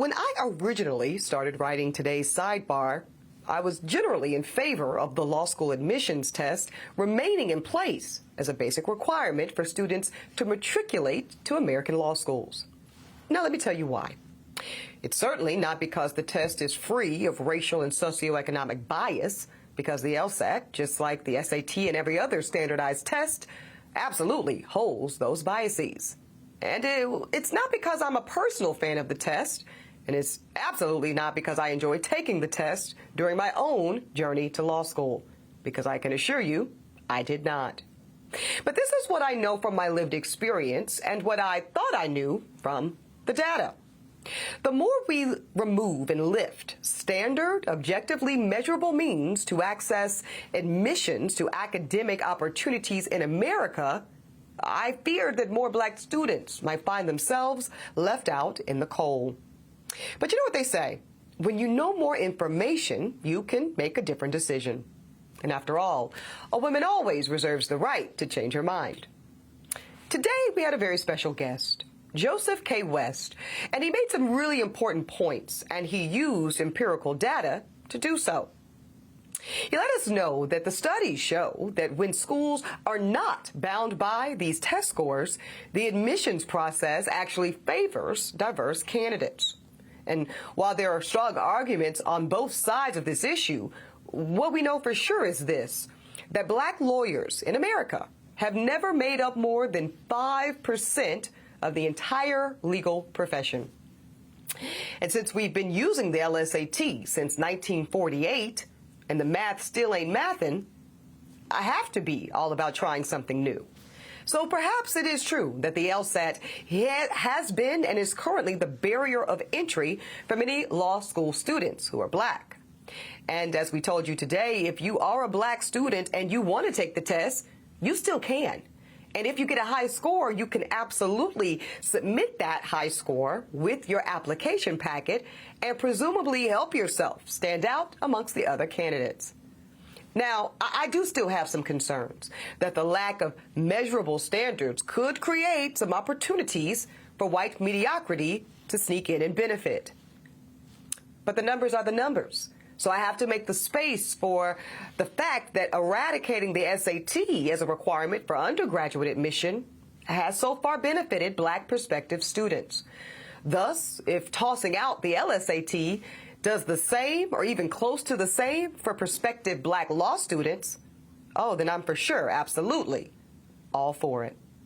When I originally started writing today's sidebar, I was generally in favor of the law school admissions test remaining in place as a basic requirement for students to matriculate to American law schools. Now, let me tell you why. It's certainly not because the test is free of racial and socioeconomic bias, because the LSAT, just like the SAT and every other standardized test, absolutely holds those biases. And it's not because I'm a personal fan of the test, and it's absolutely not because I enjoy taking the test during my own journey to law school, because I can assure you, I did not. But this is what I know from my lived experience and what I thought I knew from the data. The more we remove and lift standard, objectively measurable means to access admissions to academic opportunities in America, I feared that more black students might find themselves left out in the cold. But you know what they say? When you know more information, you can make a different decision. And after all, a woman always reserves the right to change her mind. Today, we had a very special guest, Joseph K. West, and he made some really important points, and he used empirical data to do so. He let us know that the studies show that when schools are not bound by these test scores, the admissions process actually favors diverse candidates. And while there are strong arguments on both sides of this issue, what we know for sure is this, that black lawyers in America have never made up more than 5% of the entire legal profession. And since we've been using the LSAT since 1948, and the math still ain't mathin', I have to be all about trying something new. So perhaps it is true that the LSAT has been and is currently the barrier of entry for many law school students who are black. And as we told you today, if you are a black student and you want to take the test, you still can. And if you get a high score, you can absolutely submit that high score with your application packet and presumably help yourself stand out amongst the other candidates. Now, I do still have some concerns that the lack of measurable standards could create some opportunities for white mediocrity to sneak in and benefit. But the numbers are the numbers. So I have to make the space for the fact that eradicating the SAT as a requirement for undergraduate admission has so far benefited black prospective students. Thus, if tossing out the LSAT does the same or even close to the same for prospective black law students, oh, then I'm for sure, absolutely, all for it.